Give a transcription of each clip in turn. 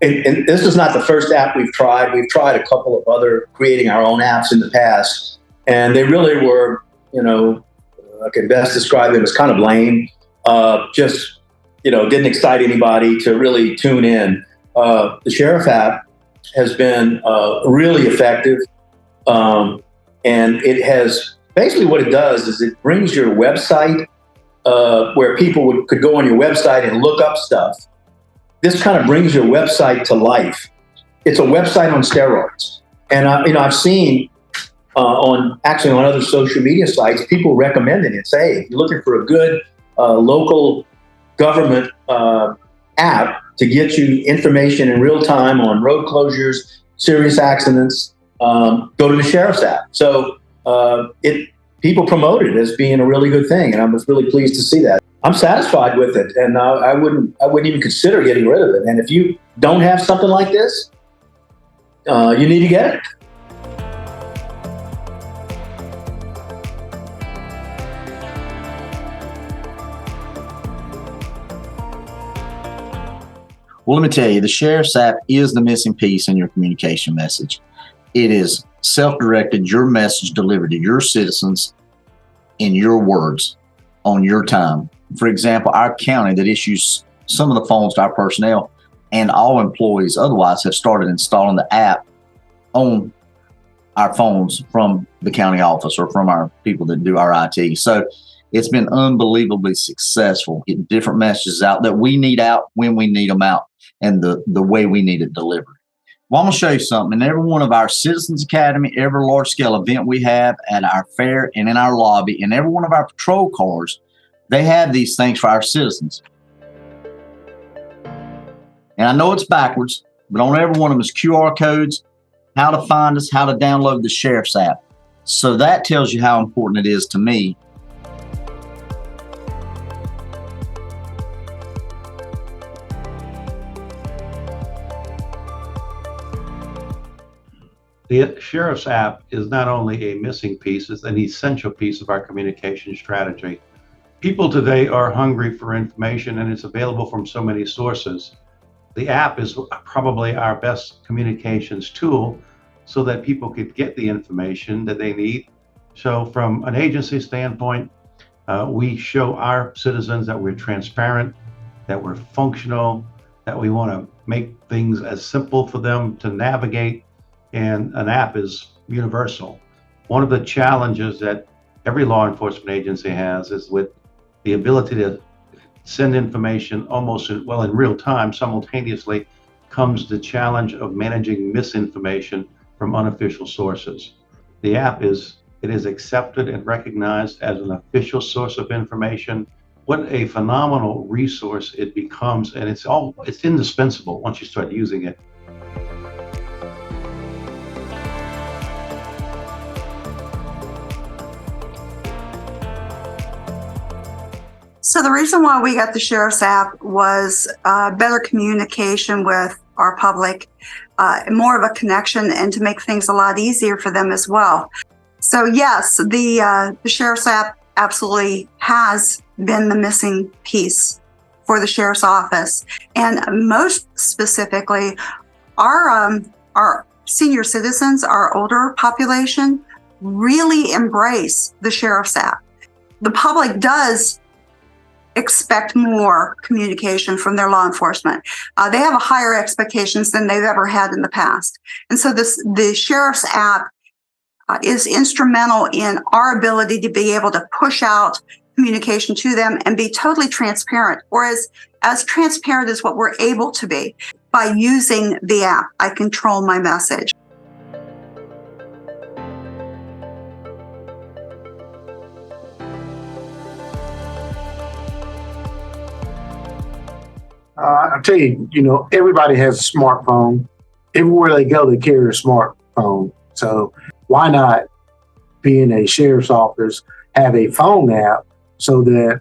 and this is not the first app we've tried. We've tried a couple of other creating our own apps in the past, and they really were, I could best describe them as kind of lame. Just, didn't excite anybody to really tune in. The Sheriff app has been really effective, and it has basically what it does is it brings your website where people could go on your website and look up stuff. This kind of brings your website to life. It's a website on steroids. And I've seen on other social media sites, people recommending it. Say, hey, if you're looking for a good local government app to get you information in real time on road closures, serious accidents, go to the Sheriff's app. So people promote it as being a really good thing, and I was really pleased to see that. I'm satisfied with it, and I wouldn't even consider getting rid of it. And if you don't have something like this, you need to get it. Well, let me tell you, the Sheriff's app is the missing piece in your communication message. It is self-directed, your message delivered to your citizens in your words on your time. For example, our county that issues some of the phones to our personnel and all employees otherwise have started installing the app on our phones from the county office or from our people that do our IT. So it's been unbelievably successful, getting different messages out that we need out when we need them out and the way we need it delivered. Well, I'm going to show you something. In every one of our Citizens Academy, every large-scale event we have at our fair and in our lobby, and every one of our patrol cars, they have these things for our citizens. And I know it's backwards, but on every one of them is QR codes, how to find us, how to download the Sheriff's app. So that tells you how important it is to me. The Sheriff's app is not only a missing piece, it's an essential piece of our communication strategy. People today are hungry for information, and it's available from so many sources. The app is probably our best communications tool so that people could get the information that they need. So from an agency standpoint, we show our citizens that we're transparent, that we're functional, that we want to make things as simple for them to navigate. And an app is universal. One of the challenges that every law enforcement agency has is with the ability to send information almost in real time simultaneously comes the challenge of managing misinformation from unofficial sources. The app is accepted and recognized as an official source of information. What a phenomenal resource it becomes, and it's indispensable once you start using it. So the reason why we got the Sheriff's app was better communication with our public, more of a connection, and to make things a lot easier for them as well. So yes, the Sheriff's app absolutely has been the missing piece for the Sheriff's office. And most specifically, our senior citizens, our older population, really embrace the Sheriff's app. The public does expect more communication from their law enforcement. They have a higher expectations than they've ever had in the past. And so the Sheriff's app is instrumental in our ability to be able to push out communication to them and be totally transparent, or as transparent as what we're able to be. By using the app, I control my message. I tell you, everybody has a smartphone. Everywhere they go, they carry a smartphone. So why not, being a sheriff's office, have a phone app so that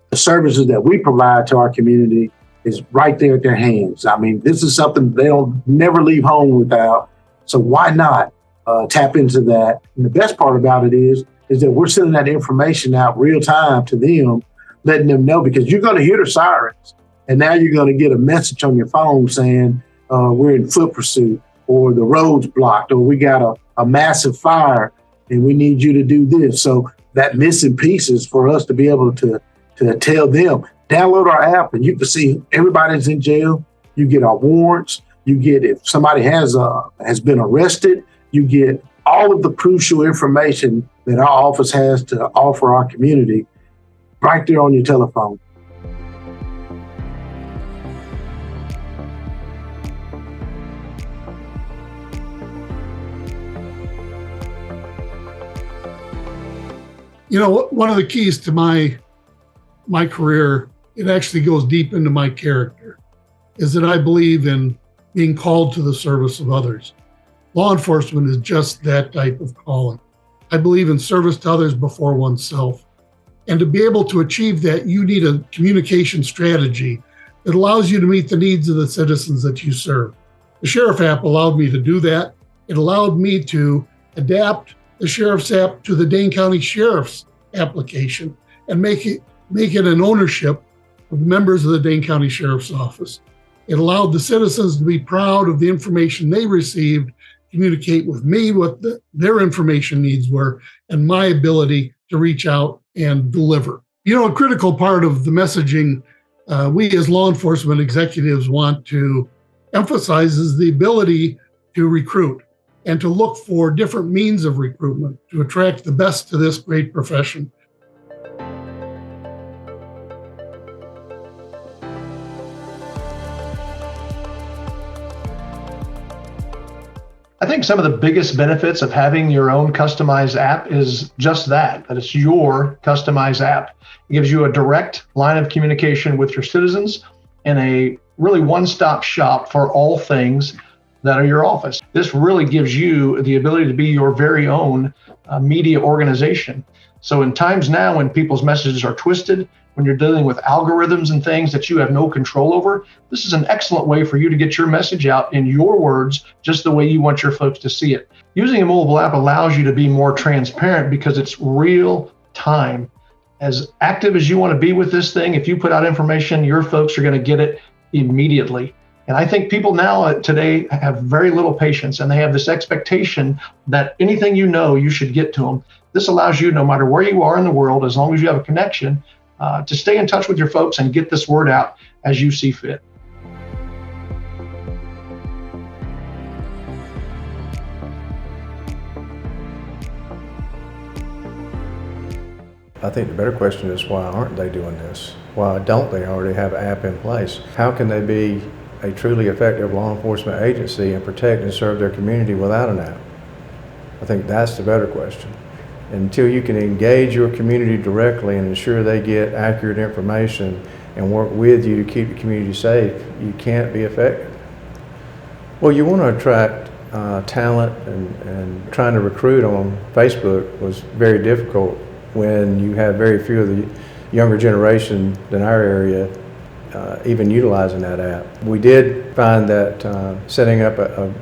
the services that we provide to our community is right there at their hands? I mean, this is something they don't never leave home without. So why not tap into that? And the best part about it is that we're sending that information out real time to them, letting them know, because you're going to hear the sirens. And now you're going to get a message on your phone saying, we're in foot pursuit, or the road's blocked, or we got a massive fire and we need you to do this. So that missing pieces for us to be able to tell them, download our app and you can see everybody's in jail. You get our warrants. You get, if somebody has been arrested, you get all of the crucial information that our office has to offer our community right there on your telephone. You know, one of the keys to my career, it actually goes deep into my character, is that I believe in being called to the service of others. Law enforcement is just that type of calling. I believe in service to others before oneself. And to be able to achieve that, you need a communication strategy that allows you to meet the needs of the citizens that you serve. The Sheriff app allowed me to do that. It allowed me to adapt the Sheriff's app to the Dane County Sheriff's application and make it an ownership of members of the Dane County Sheriff's Office. It allowed the citizens to be proud of the information they received, communicate with me what their information needs were, and my ability to reach out and deliver. You know, a critical part of the messaging we as law enforcement executives want to emphasize is the ability to recruit and to look for different means of recruitment to attract the best to this great profession. I think some of the biggest benefits of having your own customized app is just that it's your customized app. It gives you a direct line of communication with your citizens and a really one-stop shop for all things that are your office. This really gives you the ability to be your very own media organization. So in times now when people's messages are twisted, when you're dealing with algorithms and things that you have no control over, this is an excellent way for you to get your message out in your words, just the way you want your folks to see it. Using a mobile app allows you to be more transparent because it's real time. As active as you want to be with this thing, if you put out information, your folks are going to get it immediately. And I think people now today have very little patience, and they have this expectation that anything you know, you should get to them. This allows you, no matter where you are in the world, as long as you have a connection, to stay in touch with your folks and get this word out as you see fit. I think the better question is, why aren't they doing this? Why don't they already have an app in place? How can they be a truly effective law enforcement agency and protect and serve their community without an app? I think that's the better question. Until you can engage your community directly and ensure they get accurate information and work with you to keep the community safe, you can't be effective. Well, you want to attract talent, and trying to recruit on Facebook was very difficult when you have very few of the younger generation in our area even utilizing that app. We did find that setting up a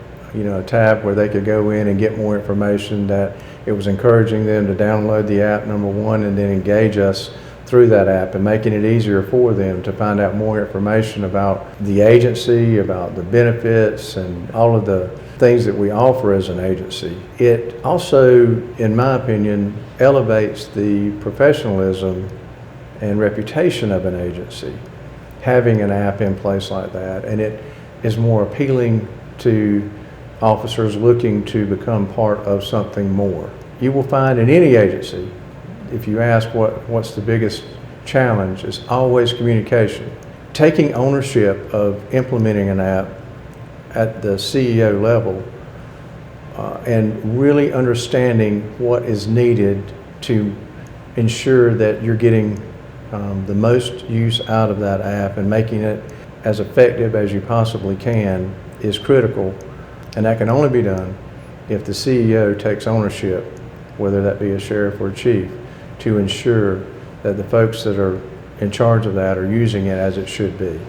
tab where they could go in and get more information, that it was encouraging them to download the app, number one, and then engage us through that app and making it easier for them to find out more information about the agency, about the benefits, and all of the things that we offer as an agency. It also, in my opinion, elevates the professionalism and reputation of an agency, having an app in place like that, and it is more appealing to officers looking to become part of something more. You will find in any agency, if you ask what's the biggest challenge, it's always communication. Taking ownership of implementing an app at the CEO level and really understanding what is needed to ensure that you're getting the most use out of that app and making it as effective as you possibly can is critical. And that can only be done if the CEO takes ownership, whether that be a sheriff or a chief, to ensure that the folks that are in charge of that are using it as it should be.